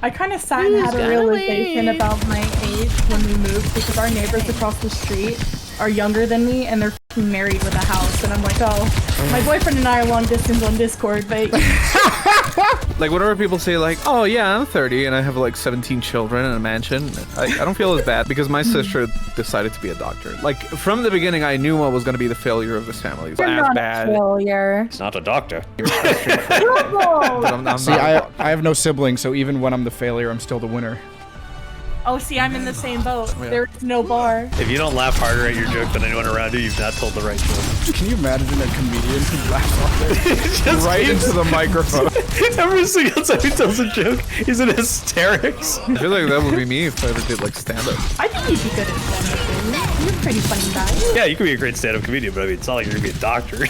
I kind of sat and had a realization about my age when we moved because our neighbors across the street are younger than me and they're f***ing married with a house. And I'm like, oh, my boyfriend and I are long distance on Discord, but... Like, whenever people say, like, oh, yeah, I'm 30 and I have, like, 17 children in a mansion, I don't feel as bad because my sister decided to be a doctor. Like, from the beginning, I knew what was going to be the failure of this family. It was as bad. Failure. He's not a doctor. See, I have no siblings, so even when I'm the failure, I'm still the winner. Oh, see, I'm in the same boat. Yeah. There's no bar. If you don't laugh harder at your joke than anyone around you, you've not told the right joke. Can you imagine a comedian who laughs off it right into the microphone? Every single time he tells a joke, he's in hysterics. I feel like that would be me if I ever did, like, stand-up. I think you'd be good at stand-up. You're a pretty funny guy. Yeah, you could be a great stand-up comedian, but I mean, it's not like you're gonna be a doctor.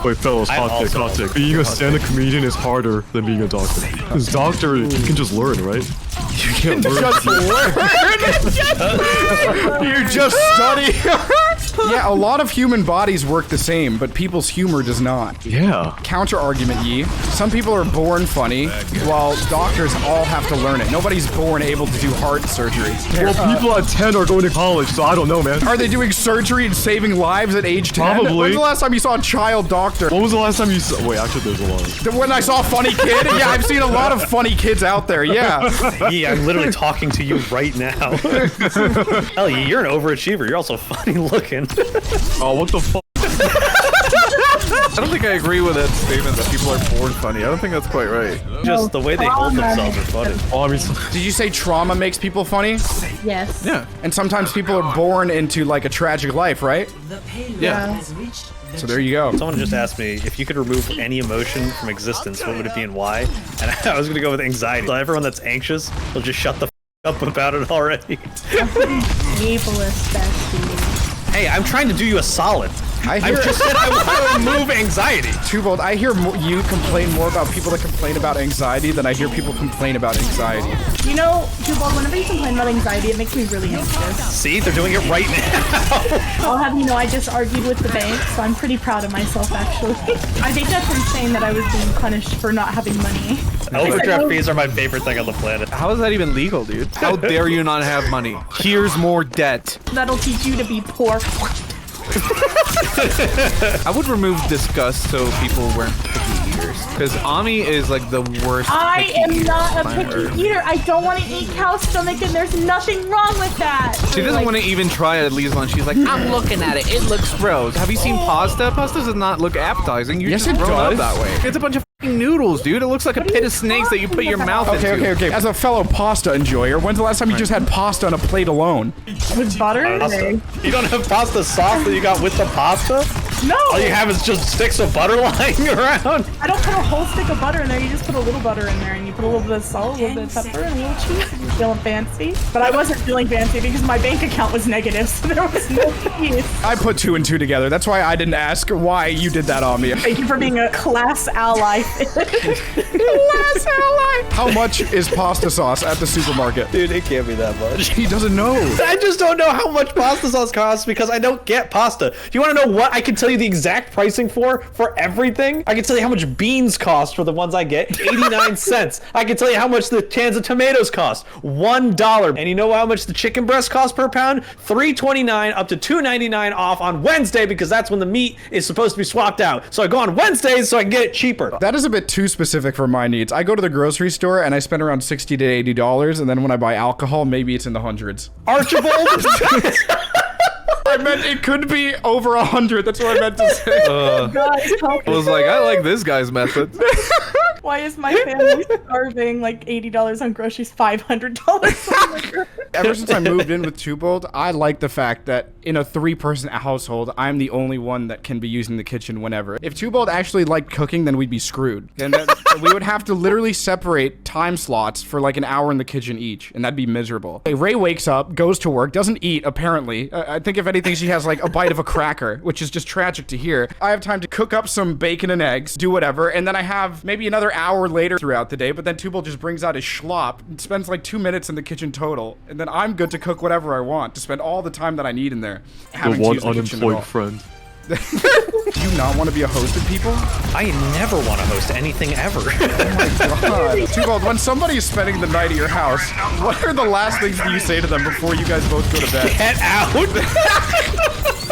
Wait, fellas, hot take. Being a stand-up comedian is harder than being a doctor. Because doctor, you can just learn, right? You can't learn. You just study. Yeah, a lot of human bodies work the same, but people's humor does not. Yeah. Counter argument, Yi. Some people are born funny, while doctors all have to learn it. Nobody's born able to do heart surgery. Well, people at 10 are going to college, so I don't know, man. Are they doing surgery and saving lives at age 10? Probably. When's the last time you saw a child doctor? When was the last time you saw... Wait, actually, there's a lot. When I saw a funny kid? Yeah, I've seen a lot of funny kids out there, yeah. Yeah, I'm literally talking to you right now. Hell, you're an overachiever. You're also funny looking. Oh, what the fuck? I don't think I agree with that statement that people are born funny. I don't think that's quite right. Just the way they hold themselves are funny. Oh, I mean, Did you say trauma makes people funny? Yes. Yeah. And sometimes people are born into, like, a tragic life, right? Yeah. So there you go. Someone just asked me if you could remove any emotion from existence, what would it be and why? And I was gonna go with anxiety. So everyone that's anxious will just shut the f up about it already. Ableist bestie. Hey, I'm trying to do you a solid. I just said I want to remove anxiety. Twobold, I hear you complain more about people that complain about anxiety than I hear people complain about anxiety. You know, Twobold, whenever you complain about anxiety, it makes me really anxious. See, they're doing it right now. I'll have you know, I just argued with the bank, so I'm pretty proud of myself, actually. I think that's insane that I was being punished for not having money. Overdraft fees are my favorite thing on the planet. How is that even legal, dude? How dare you not have money? Here's more debt. That'll teach you to be poor. I would remove disgust so people weren't picky eaters. Because Ami is like the worst. I am not a picky eater. I don't want to eat cow stomach, and there's nothing wrong with that. She doesn't want to even try it at least once. She's like, I'm looking at it. It looks gross. Have you seen pasta? Pasta does not look appetizing. You Yes, just it grown up does. that way. It's a bunch of f***ing noodles, dude. It looks like a pit of snakes that you put your mouth into. Okay. As a fellow pasta enjoyer, when's the last time you just had pasta on a plate alone? With butter and egg. You don't have pasta sauce that you got with the pasta? No. All you have is just sticks of butter lying around? I don't put a whole stick of butter in there. You just put a little butter in there, and you put a little bit of salt, a little bit of pepper, and a little cheese. And you're feeling fancy. But I wasn't feeling fancy because my bank account was negative, so there was no cheese. I put 2 and 2 together. That's why I didn't ask why you did that on me. Thank you for being a class ally. Class ally. How much is pasta sauce at the supermarket? Dude, it can't be that much. He doesn't know. I just don't know how much pasta sauce costs because I don't get pasta. Do you want to know what I can tell you the exact pricing for everything? I can tell you how much beans cost for the ones I get, 89 cents. I can tell you how much the cans of tomatoes cost, $1. And you know how much the chicken breast cost per pound? $3.29 up to $2.99 off on Wednesday because that's when the meat is supposed to be swapped out. So I go on Wednesdays so I can get it cheaper. That is a bit too specific for my needs. I go to the grocery store and I spend around $60 to $80, and then when I buy alcohol, maybe it's in the hundreds. Archibald? I meant it could be over 100. That's what I meant to say. I was like, I like this guy's method. Why is my family starving like $80 on groceries, $500? Ever since I moved in with Twobold, I like the fact that in a 3-person household, I'm the only one that can be using the kitchen whenever. If Twobold actually liked cooking, then we'd be screwed. And then we would have to literally separate time slots for like an hour in the kitchen each, and that'd be miserable. Ray wakes up, goes to work, doesn't eat, apparently. I think if anything, she has like a bite of a cracker, which is just tragic to hear. I have time to cook up some bacon and eggs, do whatever, and then I have maybe another hour later throughout the day, but then Twobold just brings out his schlop and spends like 2 minutes in the kitchen total, and then I'm good to cook whatever I want, to spend all the time that I need in there. the one unemployed friend. Do you not want to be a host of people? I never want to host anything ever. God. Too bad. When somebody is spending the night at your house, what are the last things that you say to them before you guys both go to bed? Get out!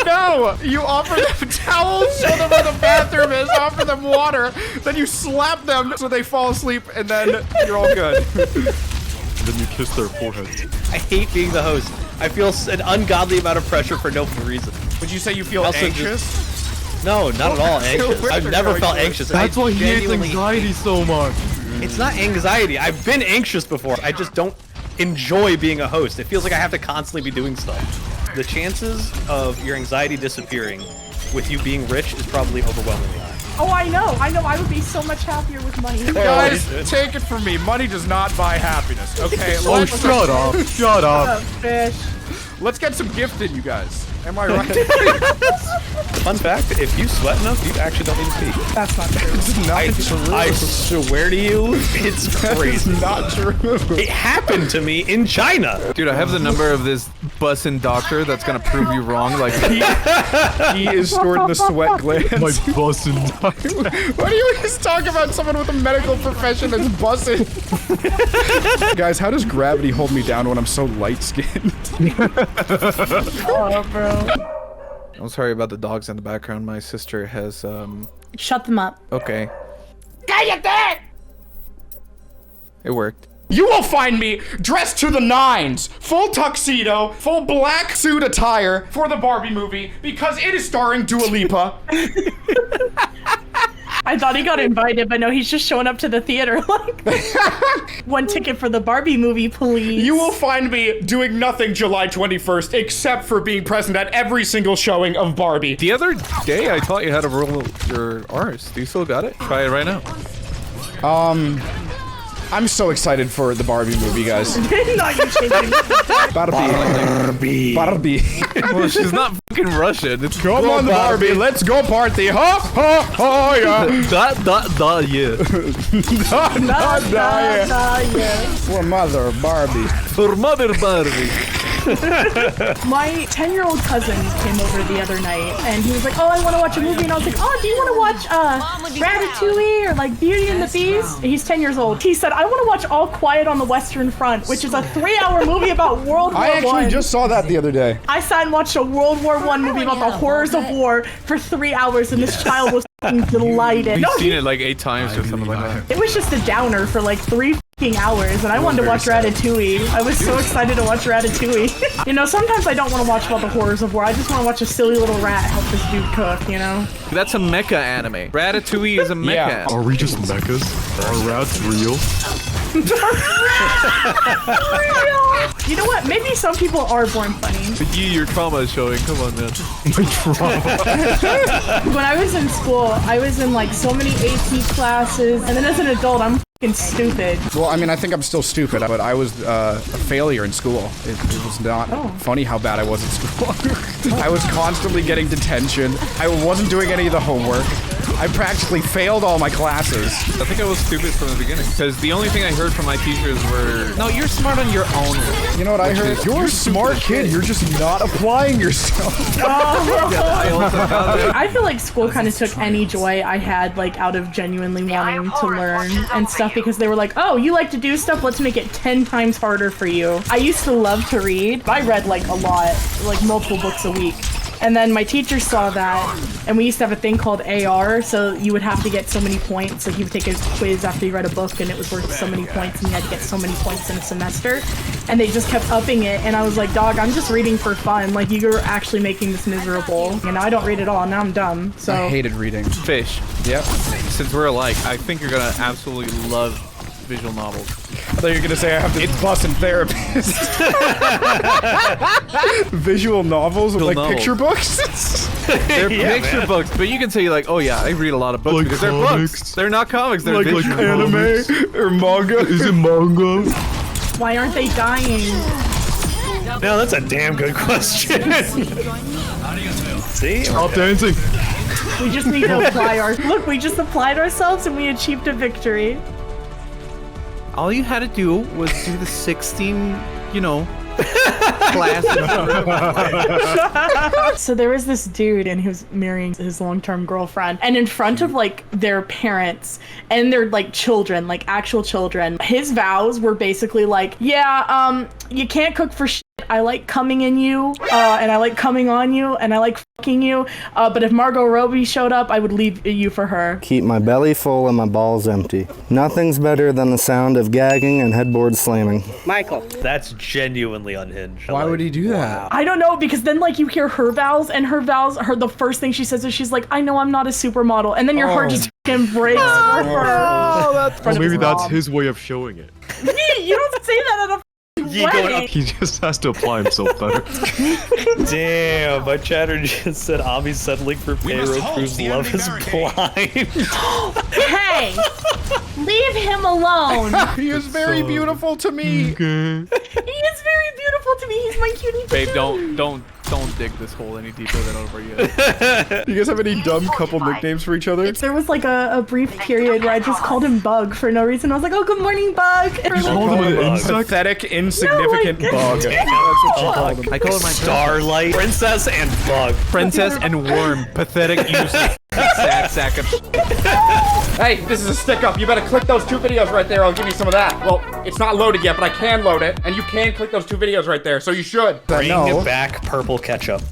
No! You offer them towels, show them where the bathroom is, offer them water, then you slap them so they fall asleep, and then you're all good. Then you kiss their foreheads. I hate being the host. I feel an ungodly amount of pressure for no reason. Would you say you feel Also anxious? No, not at all anxious. Where I've they're never going felt with it. anxious. That's I why he hates genuinely- anxiety so much. It's not anxiety. I've been anxious before. I just don't enjoy being a host. It feels like I have to constantly be doing stuff. The chances of your anxiety disappearing with you being rich is probably overwhelmingly high. Oh, I know. I would be so much happier with money. Guys, take it from me. Money does not buy happiness, okay? Oh, shut up. Shut up. Fish. Let's get some gifted, you guys. Am I right? Fun fact, if you sweat enough, you actually don't need to pee. That's not true. I swear to you, it's crazy. It's not true. It happened to me in China. Dude, I have the number of this bussin' doctor that's gonna prove you wrong. Like, He is stored in the sweat glands. My bussin'. Why do you always talk about someone with a medical profession that's bussing? Guys, how does gravity hold me down when I'm so light-skinned? Oh, bro. I'm sorry about the dogs in the background. My sister has, Shut them up. okay. It worked. You will find me dressed to the nines, full tuxedo, full black suit attire for the Barbie movie because it is starring Dua Lipa. I thought he got invited, but no, he's just showing up to the theater like, one ticket for the Barbie movie, please. You will find me doing nothing July 21st except for being present at every single showing of Barbie. The other day, I taught you how to roll your R's. Do you still got it? Try it right now. I'm so excited for the Barbie movie, guys. No, you changing. Barbie. Barbie. Well, she's not fucking Russian. It's Come on, Barbie, let's go party. Ha, ha, ha, yeah. Yeah. Yeah. For mother, Barbie. For Mother Barbie. My 10-year-old cousin came over the other night, and he was like, oh, I want to watch a movie, and I was like, oh, do you want to watch Ratatouille or like Beauty and the Beast? He's 10 years old. He said, I want to watch All Quiet on the Western Front, which is a 3-hour movie about World War I actually I. just saw that the other day. I sat and watched a World War I movie about the horrors of war for 3 hours, and this child was fucking delighted. You've No, seen it like 8 times or something like that. it was just a downer for like 3 fucking hours, and I wanted to watch Ratatouille. I was so excited to watch Ratatouille. You know, sometimes I don't want to watch about the horrors of war. I just want to watch a silly little rat help this dude cook, you know? That's a mecha anime. Ratatouille is a mecha Yeah. anime. Are we just mechas? Are rats real? You know what? Maybe some people are born funny. Your trauma is showing. Come on, man. My trauma. When I was in school, I was in like so many AP classes, and then as an adult, I'm fucking stupid. Well, I mean, I think I'm still stupid, but I was a failure in school. It was not funny how bad I was at school. I was constantly getting detention. I wasn't doing any of the homework. I practically failed all my classes. I think I was stupid from the beginning because the only thing I heard from my teachers were, "No, you're smart on your own." You know what I heard? You're a smart kid. You're just not applying yourself. I feel like school kind of took any joy I had like out of genuinely wanting to learn and stuff, because they were like, oh, you like to do stuff, let's make it 10 times harder for you. I used to love to read. I read like a lot, like multiple books a week. And then my teacher saw that, and we used to have a thing called AR, so you would have to get so many points. Like, you would take a quiz after you read a book, and it was worth so many points, and you had to get so many points in a semester. And they just kept upping it, and I was like, dog, I'm just reading for fun. Like, you're actually making this miserable. You know, I don't read at all, now I'm dumb, so. I hated reading. Fish. Yep. Since we're alike, I think you're gonna absolutely love visual novels. I thought you were gonna say I have this bussin' therapist. Visual novels with like novels. picture books? They're picture books, but you can say like, oh yeah, I read a lot of books Like because they're comics. books. They're not comics. They're Like visual. anime or manga? Is it manga? Why aren't they dying? No, that's a damn good question. See? Stop dancing. We just need to apply our. Look, we just applied ourselves and we achieved a victory. All you had to do was do the 16, you know, Classic. So there was this dude and he was marrying his long-term girlfriend, and in front of like their parents and their like children, like actual children, his vows were basically like, yeah, you can't cook for shit. I like coming in you, and I like coming on you, and I like fucking you. But if Margot Robbie showed up, I would leave you for her. Keep my belly full and my balls empty. Nothing's better than the sound of gagging and headboard slamming. Michael. That's genuinely unhinged. Why would he do that? I don't know, because then like you hear her vows, and her vows, the first thing she says is she's like, I know I'm not a supermodel, and then your heart just fucking breaks. Well, maybe that's his way of showing it. You don't say that at a wedding. He just has to apply himself better. Damn, my chatter just said Ami's settling for payroll proves love is blind. Hey, leave him alone. He is very beautiful to me. He is very beautiful to me. He's my cutie. Babe, don't dig this hole any deeper than over you. Do you guys have any dumb couple nicknames for each other? There was like a brief period where I just called him Bug for no reason. I was like, oh, good morning, Bug. And called him an insect? Pathetic, insignificant No, I bug. didn't. That's what you called him. I call it my Starlight, Princess, and Bug. princess and worm. Pathetic, useless sack of. Hey, this is a stick up. You better click those 2 videos right there. I'll give you some of that. Well, it's not loaded yet, but I can load it. And you can click those 2 videos right there, so you should. Bring back purple ketchup.